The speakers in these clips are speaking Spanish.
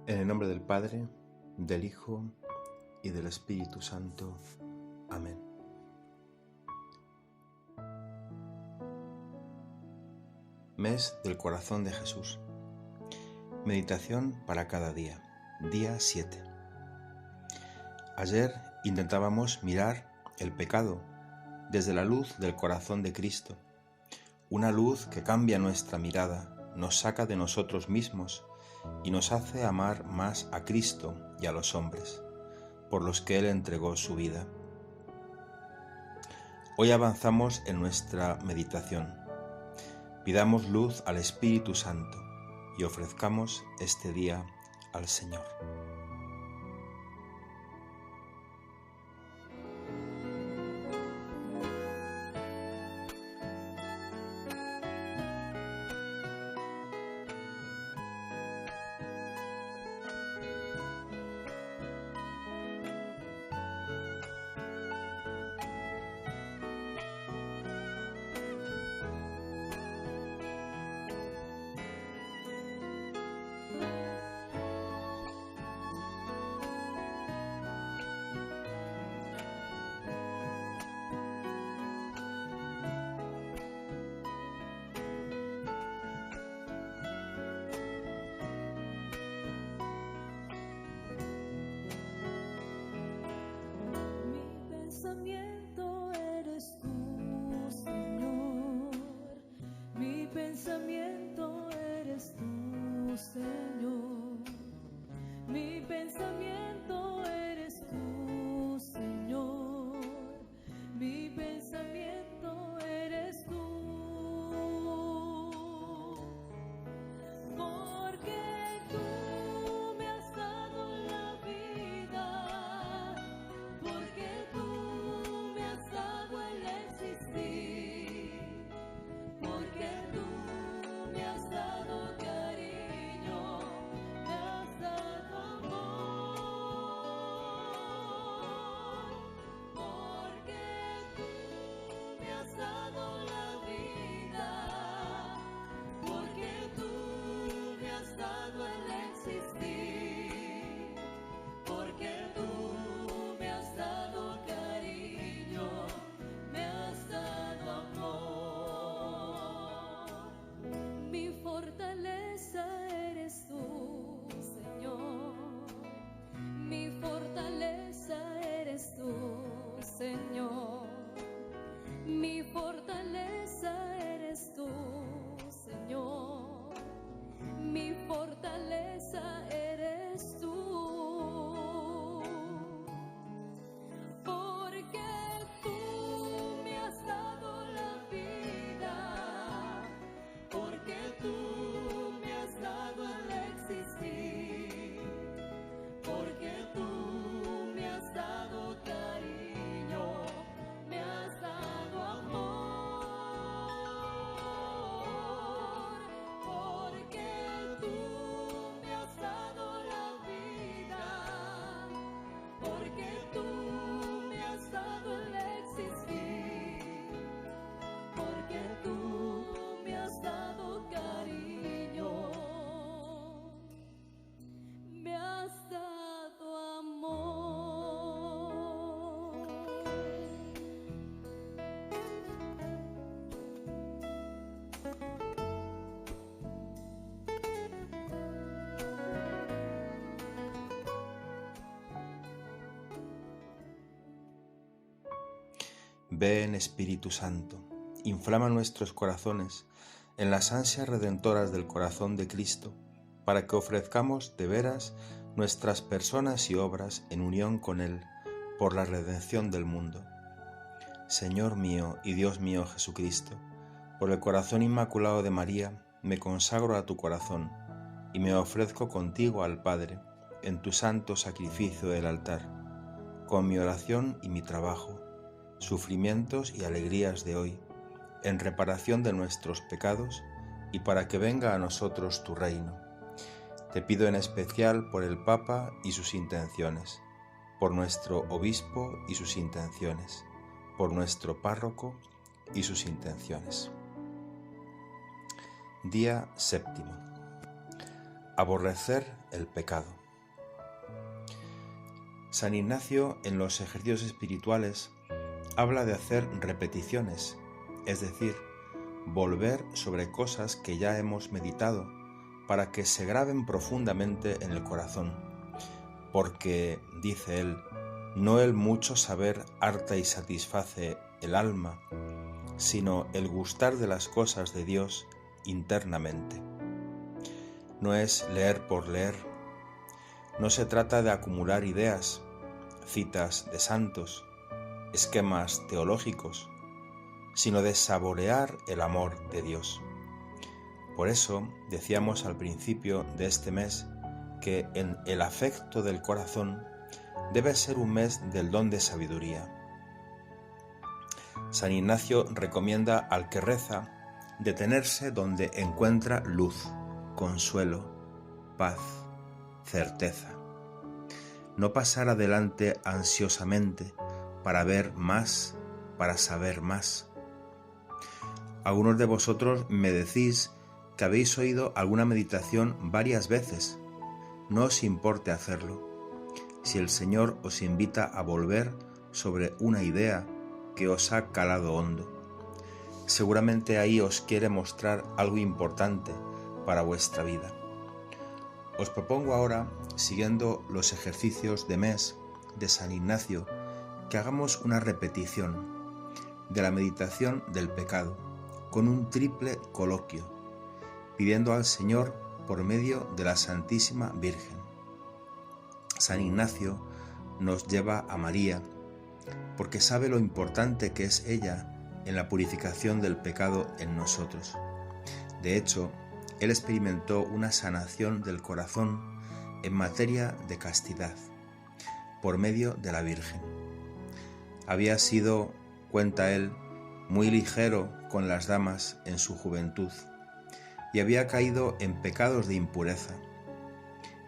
En el nombre del Padre, del Hijo y del Espíritu Santo. Amén. Mes del Corazón de Jesús. Meditación para cada día. Día 7. Ayer intentábamos mirar el pecado desde la luz del corazón de Cristo. Una luz que cambia nuestra mirada, nos saca de nosotros mismos y nos hace amar más a Cristo y a los hombres, por los que Él entregó su vida. Hoy avanzamos en nuestra meditación. Pidamos luz al Espíritu Santo y ofrezcamos este día al Señor. Mi fortaleza eres tú, Señor. Mi fortaleza eres tú. Porque tú me has dado la vida. Porque tú me has dado el existir. Porque tú me has dado cariño. Me has dado amor, porque tú me has dado la vida, porque tú me has dado el existir, porque tú me has dado cariño, me has dado amor. Ven, Espíritu Santo, inflama nuestros corazones en las ansias redentoras del corazón de Cristo, para que ofrezcamos de veras nuestras personas y obras en unión con Él por la redención del mundo. Señor mío y Dios mío Jesucristo, por el corazón inmaculado de María, me consagro a tu corazón y me ofrezco contigo al Padre en tu santo sacrificio del altar, con mi oración y mi trabajo, sufrimientos y alegrías de hoy, en reparación de nuestros pecados y para que venga a nosotros tu reino. Te pido en especial por el Papa y sus intenciones, por nuestro obispo y sus intenciones, por nuestro párroco y sus intenciones. Día 7. Aborrecer el pecado. San Ignacio en los ejercicios espirituales habla de hacer repeticiones, es decir, volver sobre cosas que ya hemos meditado para que se graben profundamente en el corazón, porque, dice él, no el mucho saber harta y satisface el alma, sino el gustar de las cosas de Dios internamente. No es leer por leer, no se trata de acumular ideas, citas de santos, esquemas teológicos, sino de saborear el amor de Dios. Por eso decíamos al principio de este mes que en el afecto del corazón debe ser un mes del don de sabiduría. San Ignacio recomienda al que reza detenerse donde encuentra luz, consuelo, paz, certeza. No pasar adelante ansiosamente para ver más, para saber más. Algunos de vosotros me decís que habéis oído alguna meditación varias veces. No os importe hacerlo. Si el Señor os invita a volver sobre una idea que os ha calado hondo, seguramente ahí os quiere mostrar algo importante para vuestra vida. Os propongo ahora, siguiendo los ejercicios de mes de San Ignacio, que hagamos una repetición de la meditación del pecado con un triple coloquio, pidiendo al Señor por medio de la Santísima Virgen. San Ignacio nos lleva a María porque sabe lo importante que es ella en la purificación del pecado en nosotros. De hecho, él experimentó una sanación del corazón en materia de castidad por medio de la Virgen. Había sido, cuenta él, muy ligero con las damas en su juventud y había caído en pecados de impureza,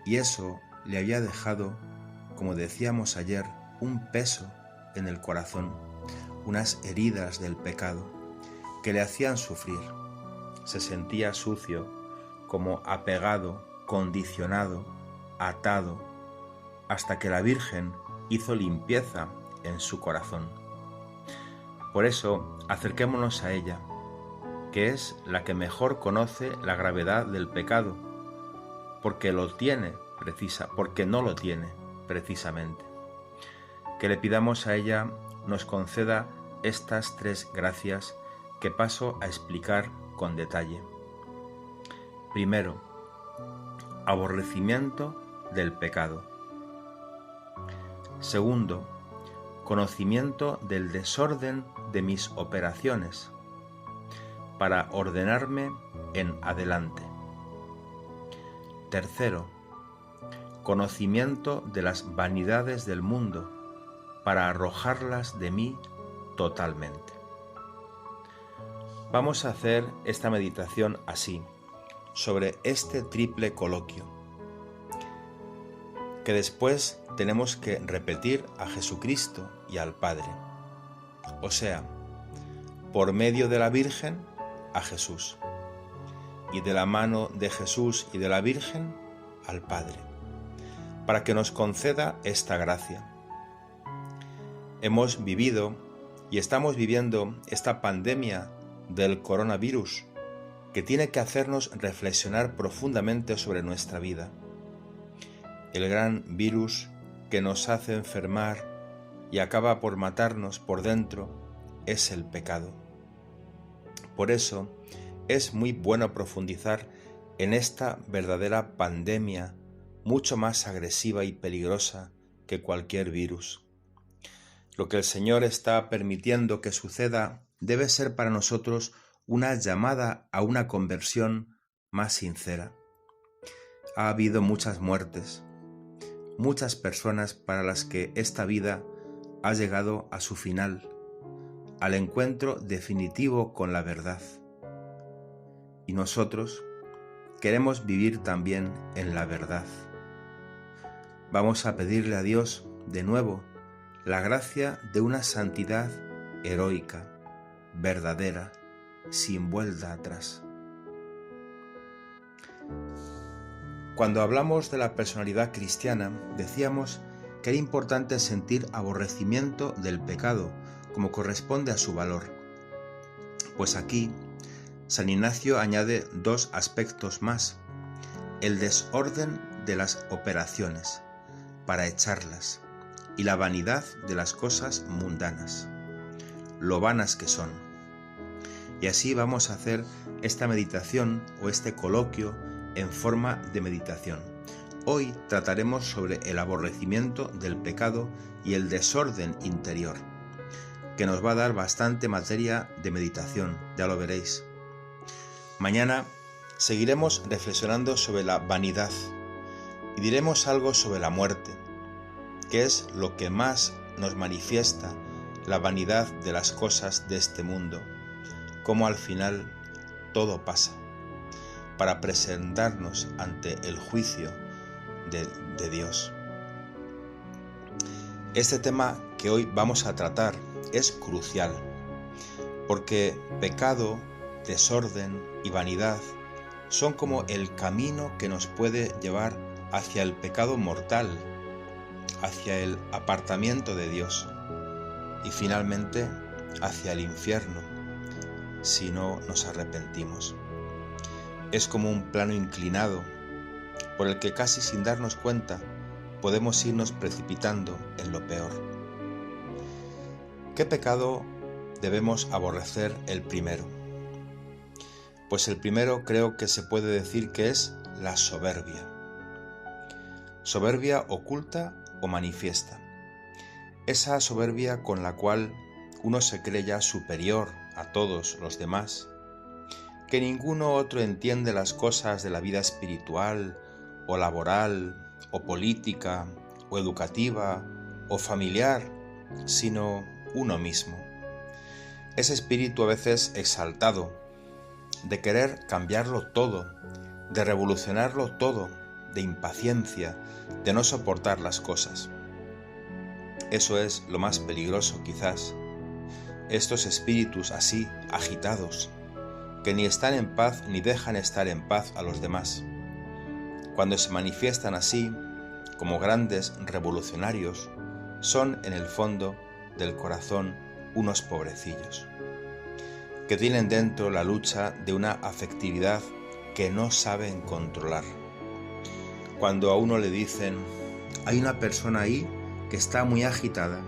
y eso le había dejado, como decíamos ayer, un peso en el corazón, unas heridas del pecado que le hacían sufrir. Se sentía sucio, como apegado, condicionado, atado, hasta que la Virgen hizo limpieza en su corazón. Por eso, acerquémonos a ella, que es la que mejor conoce la gravedad del pecado, porque no lo tiene precisamente. Que le pidamos a ella nos conceda estas tres gracias que paso a explicar con detalle. Primero, aborrecimiento del pecado. Segundo, conocimiento del desorden de mis operaciones para ordenarme en adelante. Tercero, conocimiento de las vanidades del mundo para arrojarlas de mí totalmente. Vamos a hacer esta meditación así, sobre este triple coloquio, que después tenemos que repetir a Jesucristo y al Padre, o sea, por medio de la Virgen a Jesús, y de la mano de Jesús y de la Virgen al Padre, para que nos conceda esta gracia. Hemos vivido y estamos viviendo esta pandemia del coronavirus que tiene que hacernos reflexionar profundamente sobre nuestra vida. El gran virus que nos hace enfermar y acaba por matarnos por dentro es el pecado. Por eso es muy bueno profundizar en esta verdadera pandemia mucho más agresiva y peligrosa que cualquier virus. Lo que el Señor está permitiendo que suceda debe ser para nosotros una llamada a una conversión más sincera. Ha habido muchas muertes, muchas personas para las que esta vida ha llegado a su final, al encuentro definitivo con la verdad. Y nosotros queremos vivir también en la verdad. Vamos a pedirle a Dios de nuevo la gracia de una santidad heroica, verdadera, sin vuelta atrás. Cuando hablamos de la personalidad cristiana, decíamos que era importante sentir aborrecimiento del pecado, como corresponde a su valor. Pues aquí, San Ignacio añade dos aspectos más: el desorden de las operaciones, para echarlas, y la vanidad de las cosas mundanas, lo vanas que son. Y así vamos a hacer esta meditación o este coloquio en forma de meditación. Hoy trataremos sobre el aborrecimiento del pecado y el desorden interior, que nos va a dar bastante materia de meditación, ya lo veréis. Mañana seguiremos reflexionando sobre la vanidad y diremos algo sobre la muerte, que es lo que más nos manifiesta la vanidad de las cosas de este mundo, cómo al final todo pasa, para presentarnos ante el juicio de Dios. Este tema que hoy vamos a tratar es crucial, porque pecado, desorden y vanidad son como el camino que nos puede llevar hacia el pecado mortal, hacia el apartamiento de Dios y finalmente hacia el infierno, si no nos arrepentimos. Es como un plano inclinado por el que casi sin darnos cuenta podemos irnos precipitando en lo peor. ¿Qué pecado debemos aborrecer el primero? Pues el primero creo que se puede decir que es la soberbia. Soberbia oculta o manifiesta. Esa soberbia con la cual uno se cree ya superior a todos los demás, que ninguno otro entiende las cosas de la vida espiritual o laboral o política o educativa o familiar, sino uno mismo. Ese espíritu a veces exaltado, de querer cambiarlo todo, de revolucionarlo todo, de impaciencia, de no soportar las cosas. Eso es lo más peligroso quizás. Estos espíritus así, agitados, que ni están en paz ni dejan estar en paz a los demás. Cuando se manifiestan así, como grandes revolucionarios, son en el fondo del corazón unos pobrecillos, que tienen dentro la lucha de una afectividad que no saben controlar. Cuando a uno le dicen, hay una persona ahí que está muy agitada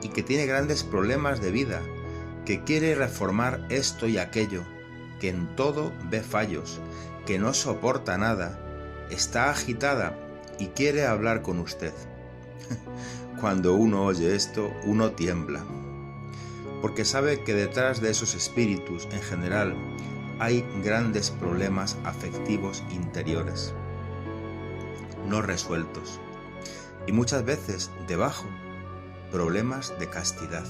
y que tiene grandes problemas de vida, que quiere reformar esto y aquello, que en todo ve fallos, que no soporta nada, está agitada y quiere hablar con usted. Cuando uno oye esto, uno tiembla, porque sabe que detrás de esos espíritus en general hay grandes problemas afectivos interiores, no resueltos, y muchas veces debajo, problemas de castidad.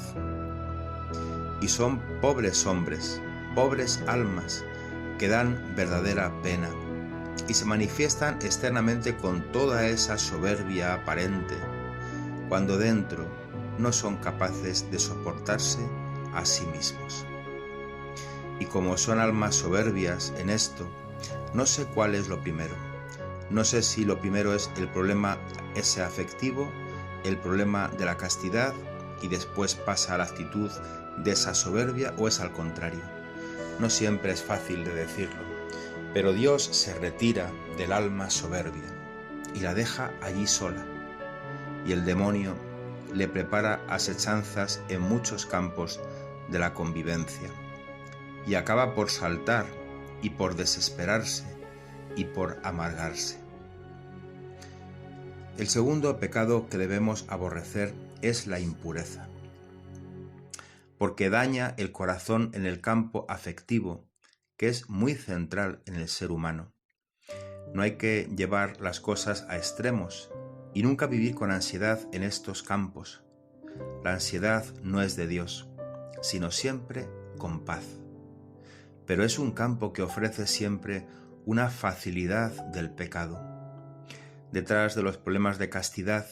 Y son pobres hombres, pobres almas, que dan verdadera pena, y se manifiestan externamente con toda esa soberbia aparente, cuando dentro no son capaces de soportarse a sí mismos. Y como son almas soberbias en esto, no sé cuál es lo primero. No sé si lo primero es el problema ese afectivo, el problema de la castidad, y después pasa a la actitud de esa soberbia, o es al contrario. No siempre es fácil de decirlo, pero Dios se retira del alma soberbia y la deja allí sola, y el demonio le prepara asechanzas en muchos campos de la convivencia, y acaba por saltar y por desesperarse y por amargarse. El segundo pecado que debemos aborrecer es la impureza, porque daña el corazón en el campo afectivo, que es muy central en el ser humano. No hay que llevar las cosas a extremos y nunca vivir con ansiedad en estos campos. La ansiedad no es de Dios, sino siempre con paz. Pero es un campo que ofrece siempre una facilidad del pecado. Detrás de los problemas de castidad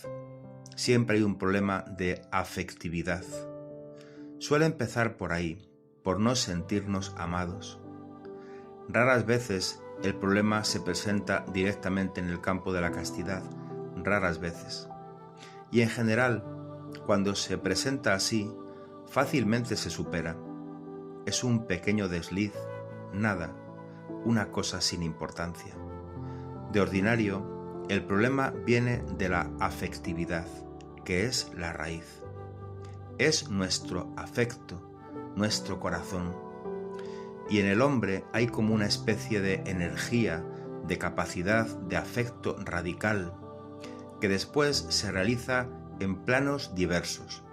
siempre hay un problema de afectividad. Suele empezar por ahí, por no sentirnos amados. Raras veces el problema se presenta directamente en el campo de la castidad, raras veces. y en general, cuando se presenta así, fácilmente se supera. Es un pequeño desliz, nada, una cosa sin importancia. De ordinario, el problema viene de la afectividad, que es la raíz. Es nuestro afecto, nuestro corazón. Y en el hombre hay como una especie de energía, de capacidad de afecto radical, que después se realiza en planos diversos.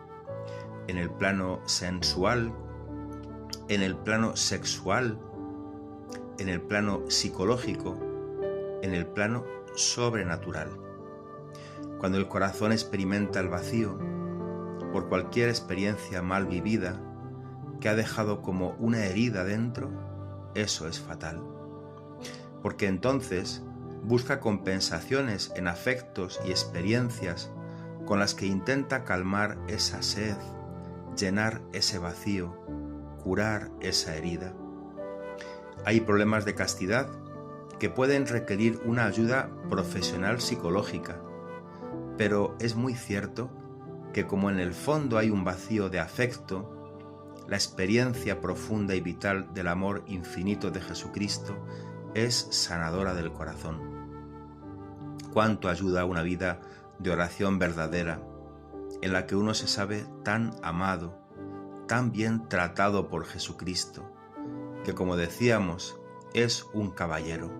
En el plano sensual, en el plano sexual, en el plano psicológico, en el plano sobrenatural. Cuando el corazón experimenta el vacío, por cualquier experiencia mal vivida, que ha dejado como una herida dentro, eso es fatal. Porque entonces busca compensaciones en afectos y experiencias con las que intenta calmar esa sed, llenar ese vacío, curar esa herida. Hay problemas de castidad que pueden requerir una ayuda profesional psicológica, pero es muy cierto que como en el fondo hay un vacío de afecto, la experiencia profunda y vital del amor infinito de Jesucristo es sanadora del corazón. Cuánto ayuda una vida de oración verdadera, en la que uno se sabe tan amado, tan bien tratado por Jesucristo, que como decíamos, es un caballero,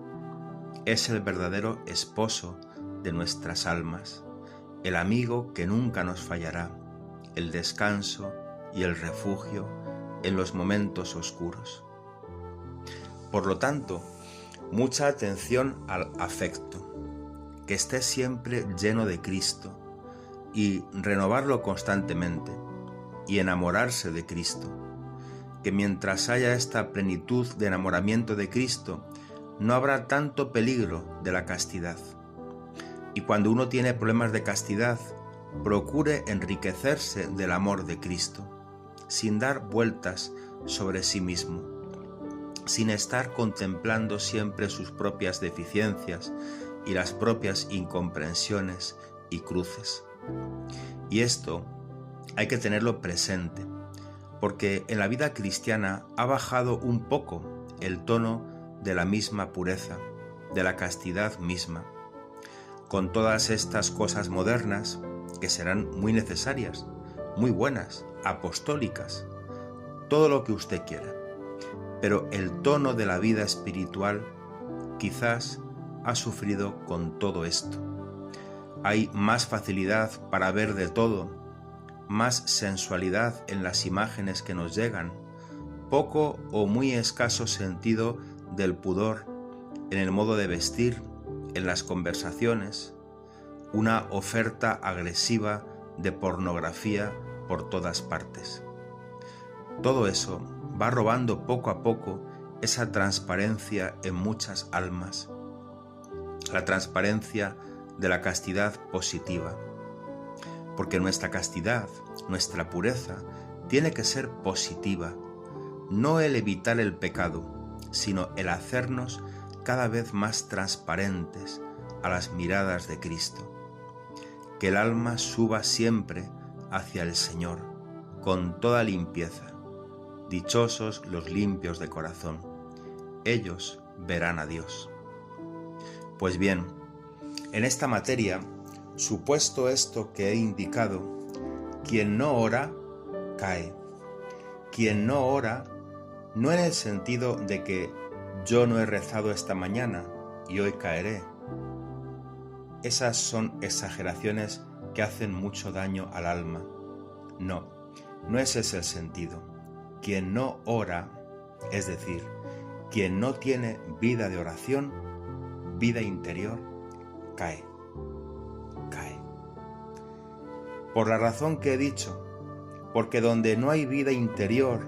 es el verdadero esposo de nuestras almas, el amigo que nunca nos fallará, el descanso y el refugio en los momentos oscuros. Por lo tanto, mucha atención al afecto, que esté siempre lleno de Cristo y renovarlo constantemente y enamorarse de Cristo, que mientras haya esta plenitud de enamoramiento de Cristo, no habrá tanto peligro de la castidad. Y cuando uno tiene problemas de castidad, procure enriquecerse del amor de Cristo, sin dar vueltas sobre sí mismo, sin estar contemplando siempre sus propias deficiencias y las propias incomprensiones y cruces. Y esto hay que tenerlo presente, porque en la vida cristiana ha bajado un poco el tono de la misma pureza, de la castidad misma, con todas estas cosas modernas que serán muy necesarias, muy buenas, apostólicas, todo lo que usted quiera. Pero el tono de la vida espiritual quizás ha sufrido con todo esto. Hay más facilidad para ver de todo, más sensualidad en las imágenes que nos llegan, poco o muy escaso sentido del pudor en el modo de vestir, en las conversaciones, una oferta agresiva de pornografía por todas partes. Todo eso va robando poco a poco esa transparencia en muchas almas, la transparencia de la castidad positiva, porque nuestra castidad, nuestra pureza, tiene que ser positiva, no el evitar el pecado, sino el hacernos cada vez más transparentes a las miradas de Cristo. Que el alma suba siempre hacia el Señor, con toda limpieza. Dichosos los limpios de corazón, ellos verán a Dios. Pues bien, en esta materia, supuesto esto que he indicado, quien no ora, cae. Quien no ora, no en el sentido de que yo no he rezado esta mañana y hoy caeré. Esas son exageraciones que hacen mucho daño al alma. No, no ese es el sentido. Quien no ora, es decir, quien no tiene vida de oración, vida interior, cae. Por la razón que he dicho, porque donde no hay vida interior,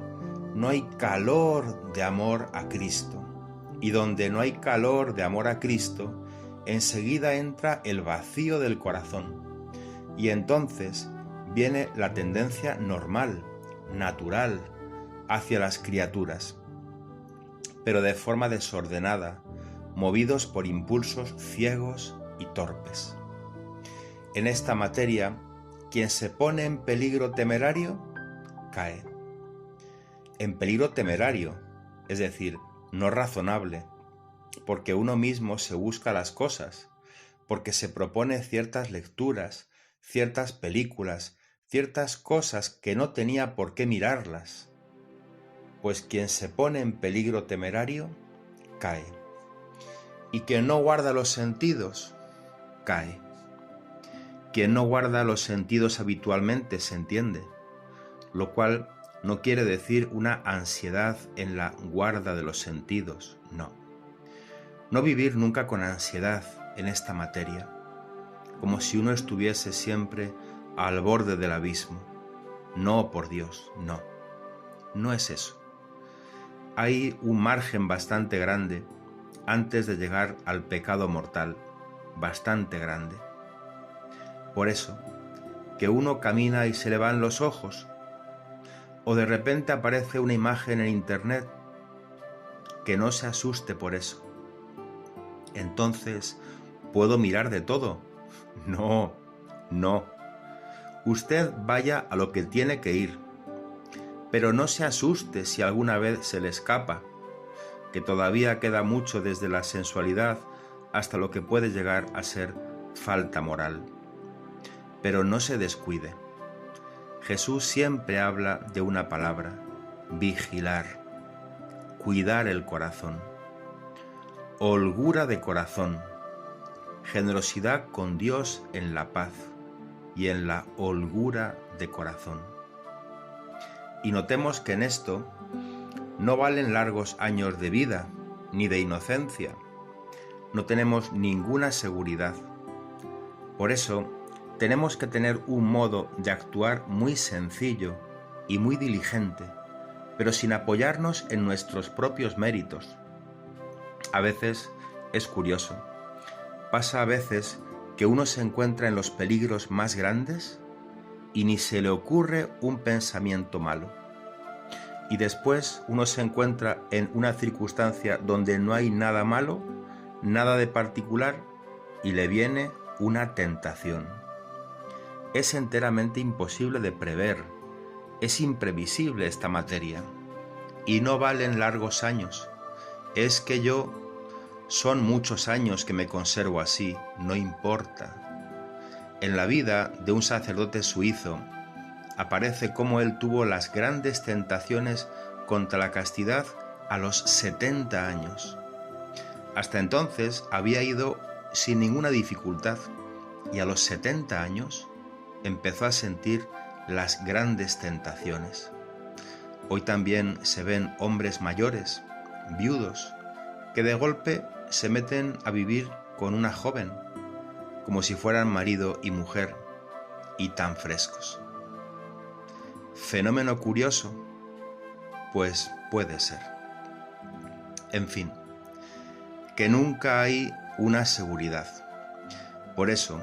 no hay calor de amor a Cristo. Y donde no hay calor de amor a Cristo, enseguida entra el vacío del corazón. Y entonces viene la tendencia normal, natural, hacia las criaturas, pero de forma desordenada, movidos por impulsos ciegos y torpes. En esta materia quien se pone en peligro temerario, cae. En peligro temerario, es decir, no razonable, porque uno mismo se busca las cosas, porque se propone ciertas lecturas, ciertas películas, ciertas cosas que no tenía por qué mirarlas. Pues quien se pone en peligro temerario, cae. Y quien no guarda los sentidos, cae. Quien no guarda los sentidos habitualmente se entiende, lo cual no quiere decir una ansiedad en la guarda de los sentidos, no. No vivir nunca con ansiedad en esta materia, como si uno estuviese siempre al borde del abismo. No, por Dios, no. No es eso. Hay un margen bastante grande antes de llegar al pecado mortal, bastante grande. Por eso, que uno camina y se le van los ojos, o de repente aparece una imagen en internet, que no se asuste por eso. Entonces, ¿puedo mirar de todo? No, no. Usted vaya a lo que tiene que ir, pero no se asuste si alguna vez se le escapa, que todavía queda mucho desde la sensualidad hasta lo que puede llegar a ser falta moral. Pero no se descuide. Jesús siempre habla de una palabra: vigilar, cuidar el corazón. Holgura de corazón, generosidad con Dios en la paz y en la holgura de corazón. Y notemos que en esto no valen largos años de vida ni de inocencia. No tenemos ninguna seguridad. Por eso tenemos que tener un modo de actuar muy sencillo y muy diligente, pero sin apoyarnos en nuestros propios méritos. A veces es curioso. Pasa a veces que uno se encuentra en los peligros más grandes y ni se le ocurre un pensamiento malo. Y después uno se encuentra en una circunstancia donde no hay nada malo, nada de particular, y le viene una tentación. Es enteramente imposible de prever, es imprevisible esta materia, y no valen largos años. Es que son muchos años que me conservo así, no importa. En la vida de un sacerdote suizo aparece cómo él tuvo las grandes tentaciones contra la castidad a los 70 años. Hasta entonces había ido sin ninguna dificultad y a los 70 años empezó a sentir las grandes tentaciones. Hoy también se ven hombres mayores, viudos, que de golpe se meten a vivir con una joven, como si fueran marido y mujer, y tan frescos. ¿Fenómeno curioso? Pues puede ser. En fin, que nunca hay una seguridad. Por eso,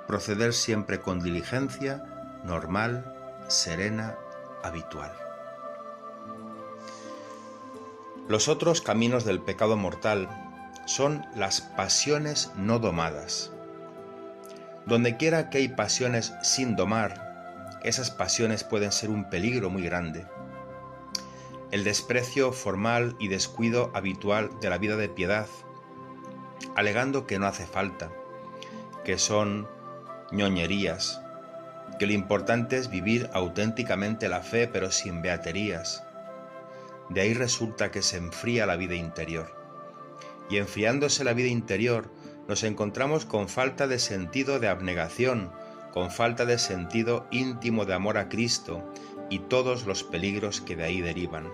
proceder siempre con diligencia, normal, serena, habitual. Los otros caminos del pecado mortal son las pasiones no domadas. Donde quiera que hay pasiones sin domar, esas pasiones pueden ser un peligro muy grande. El desprecio formal y descuido habitual de la vida de piedad, alegando que no hace falta, que son ñoñerías, que lo importante es vivir auténticamente la fe pero sin beaterías. De ahí resulta que se enfría la vida interior. Y enfriándose la vida interior, nos encontramos con falta de sentido de abnegación, con falta de sentido íntimo de amor a Cristo y todos los peligros que de ahí derivan.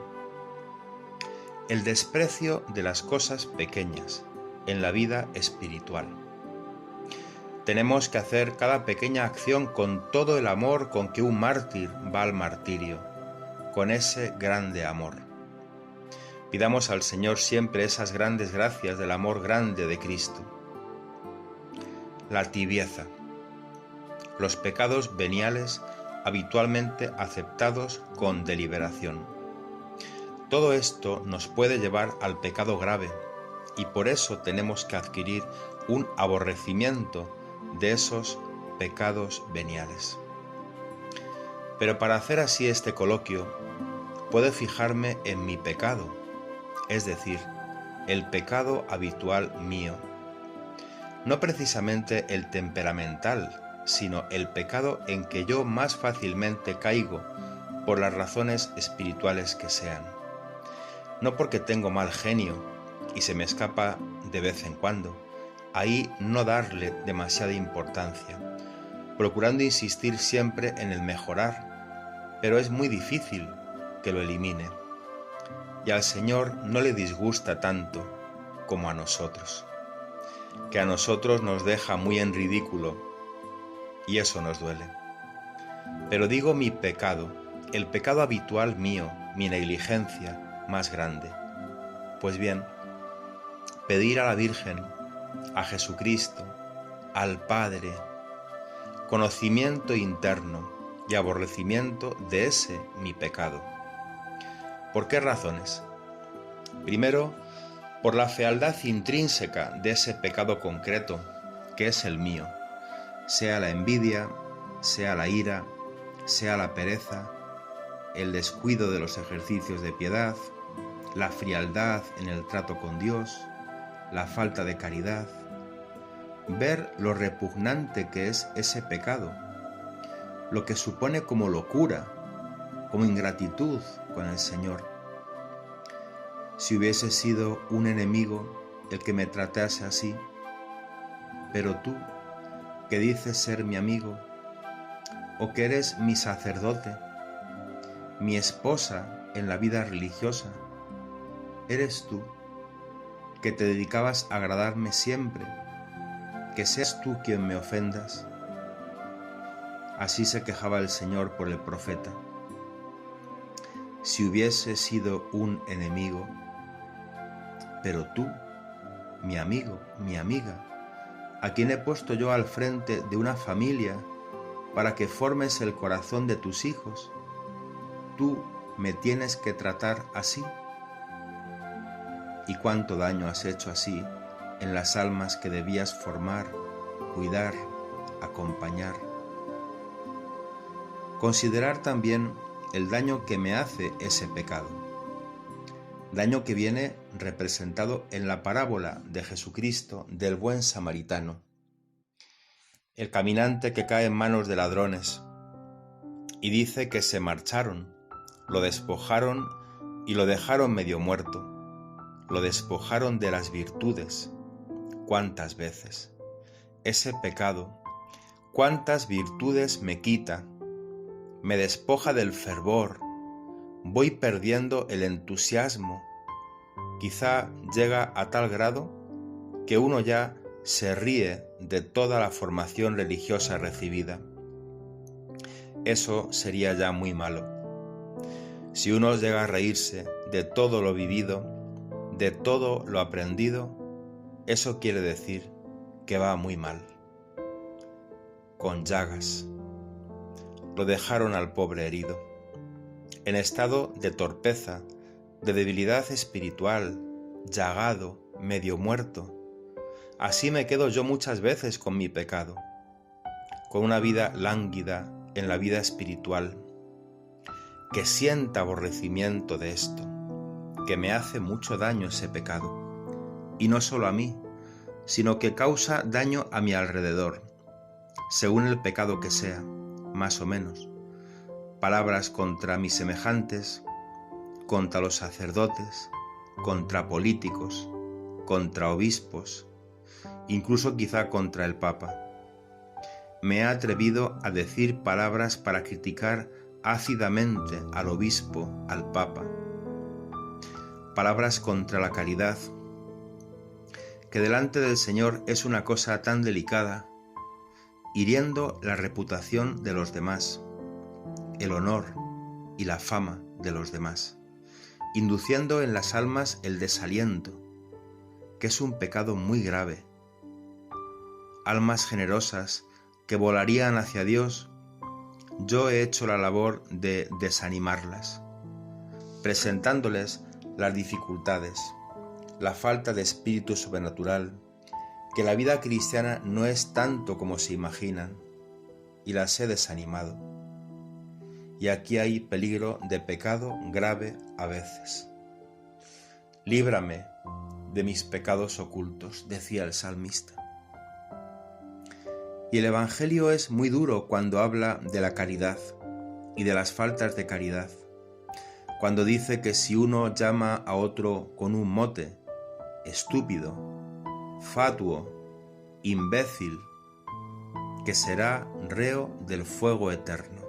El desprecio de las cosas pequeñas en la vida espiritual. Tenemos que hacer cada pequeña acción con todo el amor con que un mártir va al martirio, con ese grande amor. Pidamos al Señor siempre esas grandes gracias del amor grande de Cristo. La tibieza. Los pecados veniales habitualmente aceptados con deliberación. Todo esto nos puede llevar al pecado grave y por eso tenemos que adquirir un aborrecimiento de esos pecados veniales. Pero para hacer así este coloquio, puedo fijarme en mi pecado, es decir, el pecado habitual mío. No precisamente el temperamental, sino el pecado en que yo más fácilmente caigo por las razones espirituales que sean. No porque tengo mal genio y se me escapa de vez en cuando, ahí no darle demasiada importancia, procurando insistir siempre en el mejorar, pero es muy difícil que lo elimine. Y al Señor no le disgusta tanto como a nosotros, que a nosotros nos deja muy en ridículo y eso nos duele. Pero digo mi pecado, el pecado habitual mío, mi negligencia más grande. Pues bien, pedir a la Virgen, a Jesucristo, al Padre, conocimiento interno y aborrecimiento de ese mi pecado. ¿Por qué razones? Primero, por la fealdad intrínseca de ese pecado concreto, que es el mío, sea la envidia, sea la ira, sea la pereza, el descuido de los ejercicios de piedad, la frialdad en el trato con Dios, la falta de caridad. Ver lo repugnante que es ese pecado, lo que supone como locura, como ingratitud con el Señor. Si hubiese sido un enemigo el que me tratase así, pero tú, que dices ser mi amigo, o que eres mi sacerdote, mi esposa en la vida religiosa, eres tú, que te dedicabas a agradarme siempre, que seas tú quien me ofendas. Así se quejaba el Señor por el profeta. Si hubiese sido un enemigo, pero tú, mi amigo, mi amiga, a quien he puesto yo al frente de una familia para que formes el corazón de tus hijos, tú me tienes que tratar así. ¿Y cuánto daño has hecho así en las almas que debías formar, cuidar, acompañar? Considerar también el daño que me hace ese pecado, daño que viene representado en la parábola de Jesucristo del buen samaritano, el caminante que cae en manos de ladrones, y dice que se marcharon, lo despojaron y lo dejaron medio muerto, lo despojaron de las virtudes. ¿Cuántas veces? Ese pecado, ¿cuántas virtudes me quita? Me despoja del fervor, voy perdiendo el entusiasmo. Quizá llega a tal grado que uno ya se ríe de toda la formación religiosa recibida. Eso sería ya muy malo. Si uno llega a reírse de todo lo vivido, de todo lo aprendido, eso quiere decir que va muy mal. Con llagas. Lo dejaron al pobre herido, en estado de torpeza, de debilidad espiritual, llagado, medio muerto. Así me quedo yo muchas veces con mi pecado, con una vida lánguida en la vida espiritual, que sienta aborrecimiento de esto, que me hace mucho daño ese pecado, y no solo a mí, sino que causa daño a mi alrededor, según el pecado que sea, más o menos. Palabras contra mis semejantes, contra los sacerdotes, contra políticos, contra obispos, incluso quizá contra el Papa. Me he atrevido a decir palabras para criticar ácidamente al obispo, al Papa. Palabras contra la caridad, que delante del Señor es una cosa tan delicada, hiriendo la reputación de los demás, el honor y la fama de los demás, induciendo en las almas el desaliento, que es un pecado muy grave. Almas generosas que volarían hacia Dios, yo he hecho la labor de desanimarlas, presentándoles las dificultades, la falta de espíritu sobrenatural, que la vida cristiana no es tanto como se imaginan, y las he desanimado. y aquí hay peligro de pecado grave a veces. Líbrame de mis pecados ocultos, decía el salmista. Y el Evangelio es muy duro cuando habla de la caridad y de las faltas de caridad, cuando dice que si uno llama a otro con un mote, estúpido, fatuo, imbécil, que será reo del fuego eterno.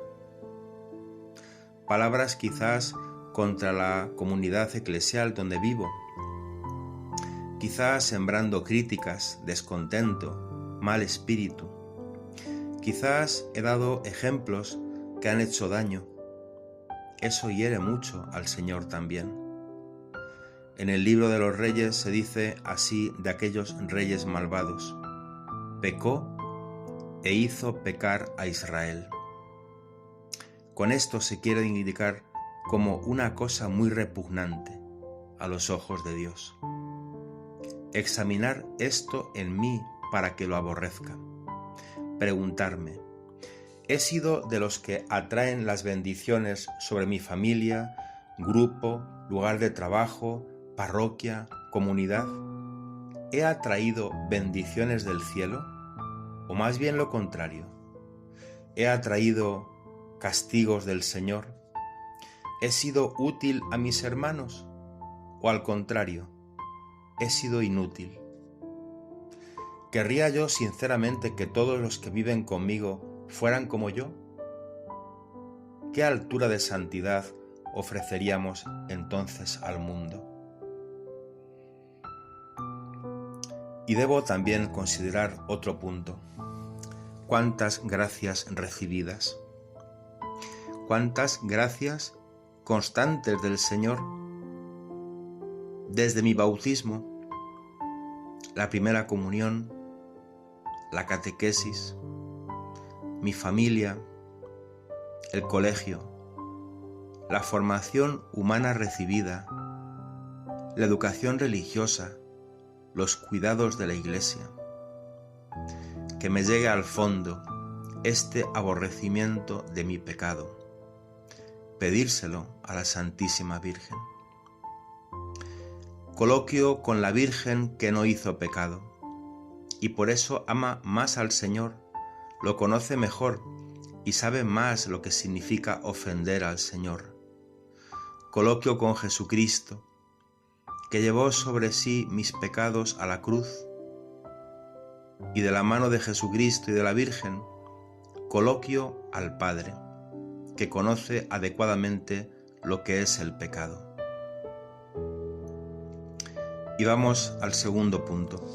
Palabras quizás contra la comunidad eclesial donde vivo, quizás sembrando críticas, descontento, mal espíritu. Quizás he dado ejemplos que han hecho daño. Eso hiere mucho al Señor también. En el libro de los Reyes se dice así de aquellos reyes malvados: pecó e hizo pecar a Israel. Con esto se quiere indicar como una cosa muy repugnante a los ojos de Dios. Examinar esto en mí para que lo aborrezca. Preguntarme: ¿he sido de los que atraen las bendiciones sobre mi familia, grupo, lugar de trabajo, parroquia, comunidad? ¿He atraído bendiciones del cielo? ¿O más bien lo contrario? ¿He atraído castigos del Señor? ¿He sido útil a mis hermanos? ¿O al contrario, he sido inútil? ¿Querría yo sinceramente que todos los que viven conmigo fueran como yo? ¿Qué altura de santidad ofreceríamos entonces al mundo? Y debo también considerar otro punto: cuántas gracias recibidas, cuántas gracias constantes del Señor, desde mi bautismo, la primera comunión, la catequesis, mi familia, el colegio, la formación humana recibida, la educación religiosa, los cuidados de la Iglesia. Que me llegue al fondo este aborrecimiento de mi pecado, pedírselo a la Santísima Virgen. Coloquio con la Virgen que no hizo pecado, y por eso ama más al Señor, lo conoce mejor y sabe más lo que significa ofender al Señor. Coloquio con Jesucristo, que llevó sobre sí mis pecados a la cruz, y de la mano de Jesucristo y de la Virgen, coloquio al Padre, que conoce adecuadamente lo que es el pecado. Y vamos al segundo punto,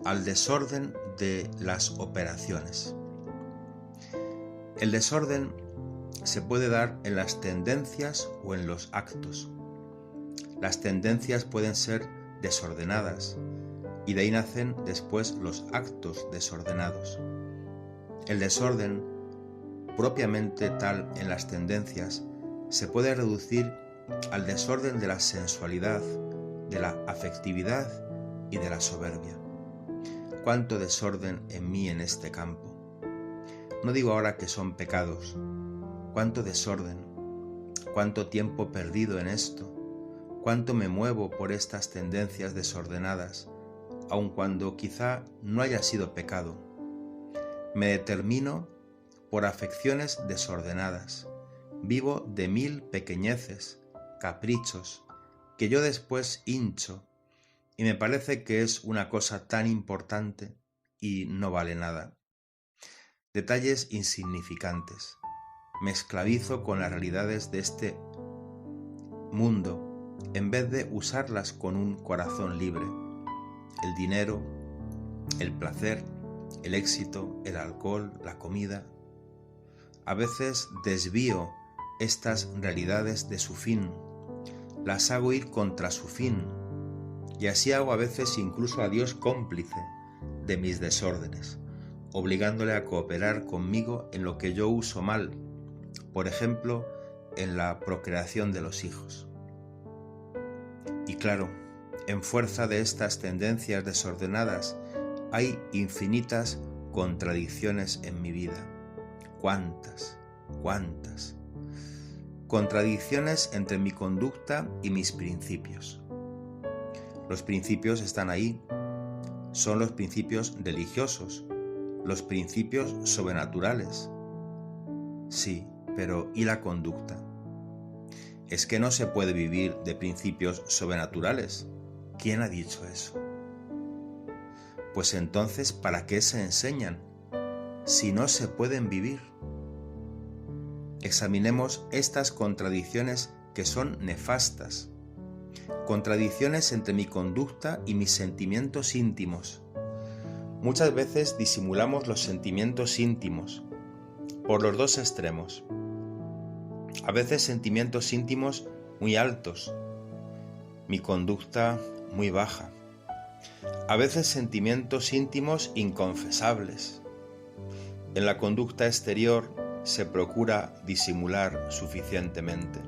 al desorden de las operaciones. El desorden se puede dar en las tendencias o en los actos. Las tendencias pueden ser desordenadas y de ahí nacen después los actos desordenados. El desorden, propiamente tal en las tendencias, se puede reducir al desorden de la sensualidad, de la afectividad y de la soberbia. Cuánto desorden en mí en este campo. No digo ahora que son pecados. Cuánto desorden, cuánto tiempo perdido en esto, cuánto me muevo por estas tendencias desordenadas, aun cuando quizá no haya sido pecado. Me determino por afecciones desordenadas. Vivo de 1000 pequeñeces, caprichos, que yo después hincho y me parece que es una cosa tan importante y no vale nada. Detalles insignificantes. Me esclavizo con las realidades de este mundo en vez de usarlas con un corazón libre. El dinero, el placer, el éxito, el alcohol, la comida. A veces desvío estas realidades de su fin, las hago ir contra su fin, y así hago a veces incluso a Dios cómplice de mis desórdenes, obligándole a cooperar conmigo en lo que yo uso mal, por ejemplo, en la procreación de los hijos. Y claro, en fuerza de estas tendencias desordenadas, hay infinitas contradicciones en mi vida. ¿Cuántas? contradicciones entre mi conducta y mis principios. Los principios están ahí, son los principios religiosos, los principios sobrenaturales. Sí, pero ¿y la conducta? Es que no se puede vivir de principios sobrenaturales. ¿Quién ha dicho eso? Pues entonces, ¿para qué se enseñan si no se pueden vivir? Examinemos estas contradicciones que son nefastas. Contradicciones entre mi conducta y mis sentimientos íntimos. Muchas veces disimulamos los sentimientos íntimos por los dos extremos. A veces sentimientos íntimos muy altos, mi conducta muy baja. A veces sentimientos íntimos inconfesables. En la conducta exterior se procura disimular suficientemente.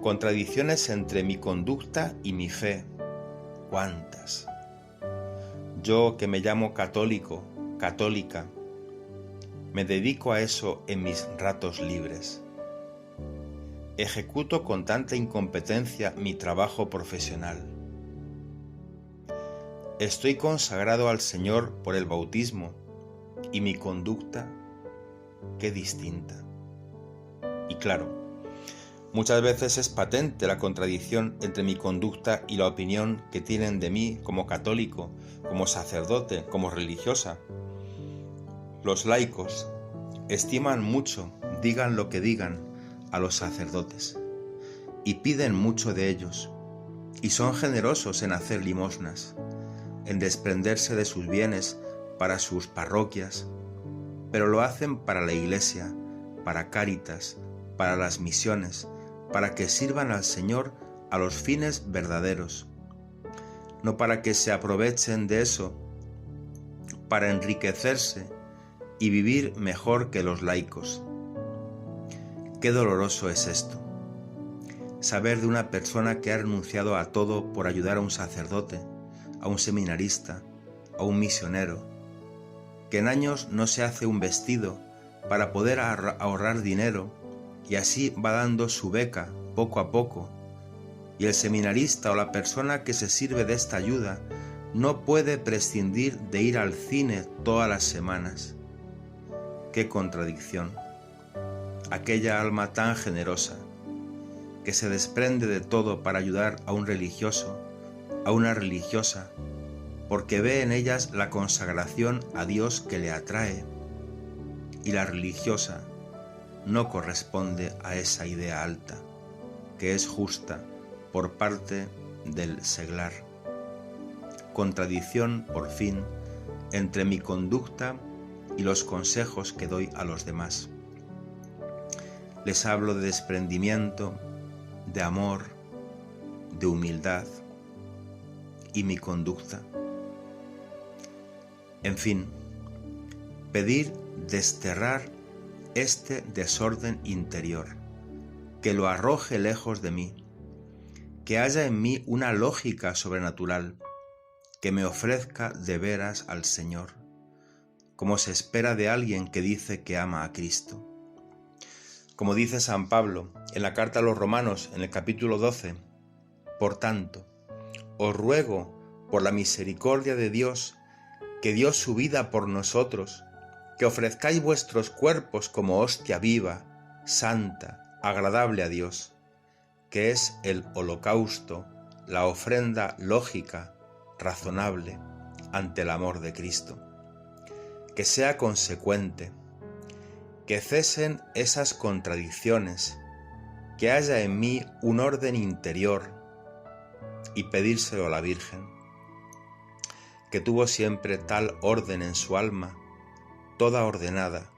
Contradicciones entre mi conducta y mi fe. ¿Cuántas? Yo que me llamo católico, católica, me dedico a eso en mis ratos libres. Ejecuto con tanta incompetencia mi trabajo profesional. Estoy consagrado al Señor por el bautismo y mi conducta, qué distinta. Y claro, muchas veces es patente la contradicción entre mi conducta y la opinión que tienen de mí como católico, como sacerdote, como religiosa. Los laicos estiman mucho, digan lo que digan, a los sacerdotes y piden mucho de ellos y son generosos en hacer limosnas, en desprenderse de sus bienes para sus parroquias, pero lo hacen para la Iglesia, para Cáritas, para las misiones, para que sirvan al Señor a los fines verdaderos, no para que se aprovechen de eso, para enriquecerse y vivir mejor que los laicos. Qué doloroso es esto, saber de una persona que ha renunciado a todo por ayudar a un sacerdote, a un seminarista, a un misionero, que en años no se hace un vestido para poder ahorrar dinero y así va dando su beca poco a poco, y el seminarista o la persona que se sirve de esta ayuda no puede prescindir de ir al cine todas las semanas. ¡Qué contradicción! Aquella alma tan generosa, que se desprende de todo para ayudar a un religioso, a una religiosa, porque ve en ellas la consagración a Dios que le atrae, y la religiosa no corresponde a esa idea alta, que es justa por parte del seglar. Contradicción, por fin, entre mi conducta y los consejos que doy a los demás. Les hablo de desprendimiento, de amor, de humildad, y mi conducta. En fin, pedir desterrar este desorden interior, que lo arroje lejos de mí, que haya en mí una lógica sobrenatural, que me ofrezca de veras al Señor, como se espera de alguien que dice que ama a Cristo. Como dice San Pablo en la carta a los Romanos en el capítulo 12, por tanto, os ruego por la misericordia de Dios, que dio su vida por nosotros, que ofrezcáis vuestros cuerpos como hostia viva, santa, agradable a Dios, que es el holocausto, la ofrenda lógica, razonable, ante el amor de Cristo. Que sea consecuente, que cesen esas contradicciones, que haya en mí un orden interior, y pedírselo a la Virgen, que tuvo siempre tal orden en su alma, toda ordenada,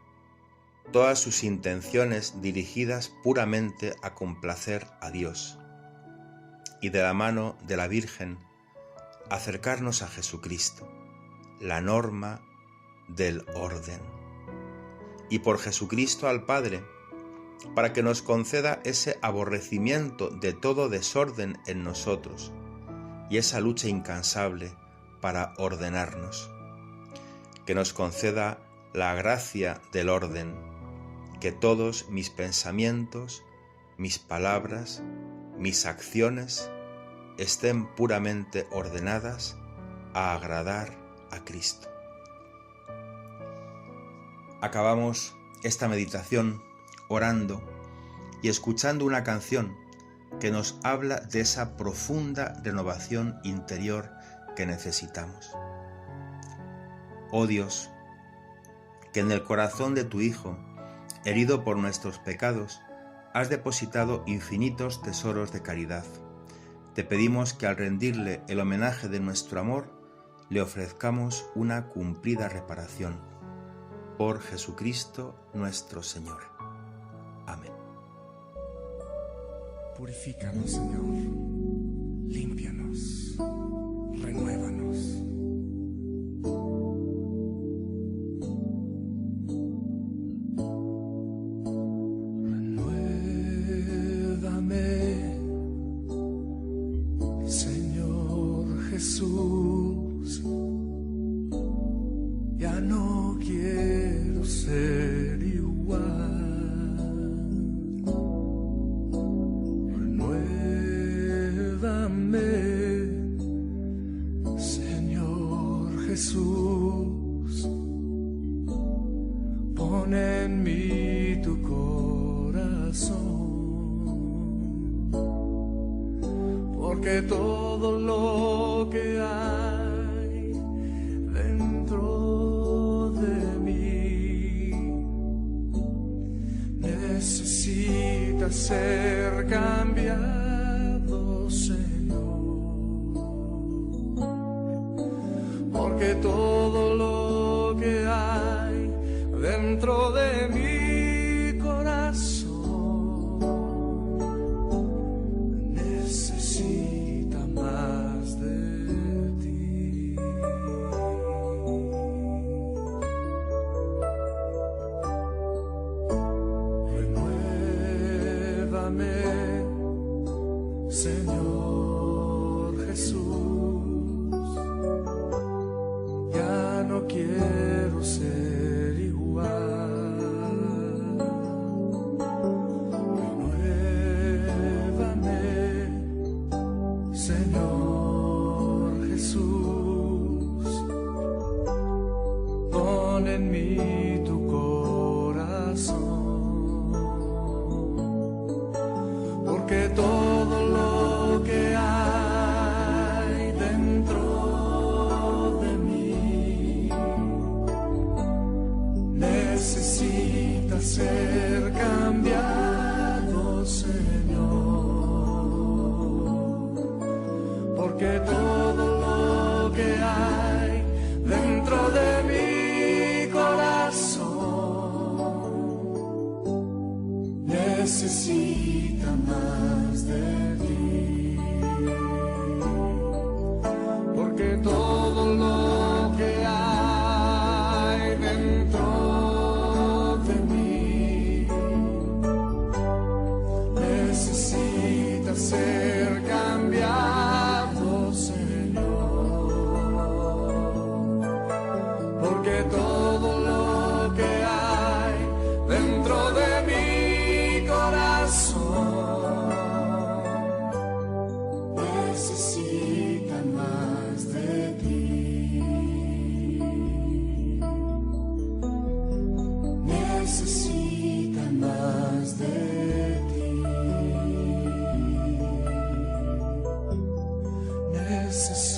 todas sus intenciones dirigidas puramente a complacer a Dios, y de la mano de la Virgen acercarnos a Jesucristo, la norma del orden, y por Jesucristo al Padre, para que nos conceda ese aborrecimiento de todo desorden en nosotros y esa lucha incansable para ordenarnos, que nos conceda la gracia del orden, que todos mis pensamientos, mis palabras, mis acciones estén puramente ordenadas a agradar a Cristo. Acabamos esta meditación orando y escuchando una canción que nos habla de esa profunda renovación interior que necesitamos. Oh Dios, que en el corazón de tu Hijo, herido por nuestros pecados, has depositado infinitos tesoros de caridad. Te pedimos que al rendirle el homenaje de nuestro amor, le ofrezcamos una cumplida reparación. Por Jesucristo nuestro Señor. Amén. Purifícanos, Señor, límpianos, renuévanos. Renuévame, Señor Jesús, ya no quiero ser igual. Señor Jesús, pon en mí tu corazón, porque todo lo que hay dentro de mí necesita ser cambiado, Señor. Porque todo lo que hay dentro de mi corazón necesita más de ti. Renuévame, Señor Jesús, ya no quiero ser igual. Renuévame, Señor Jesús, pon en mí tu corazón, porque todo lo que hay dentro de mí necesita ser cambiado, Señor, porque todo lo que hay dentro de mi corazón necesita más de ti, porque todo lo que hay dentro de mí necesita ser cambiado, Señor, porque todo lo que hay dentro de mi corazón necesita más de ti, necesita más de ti, necesita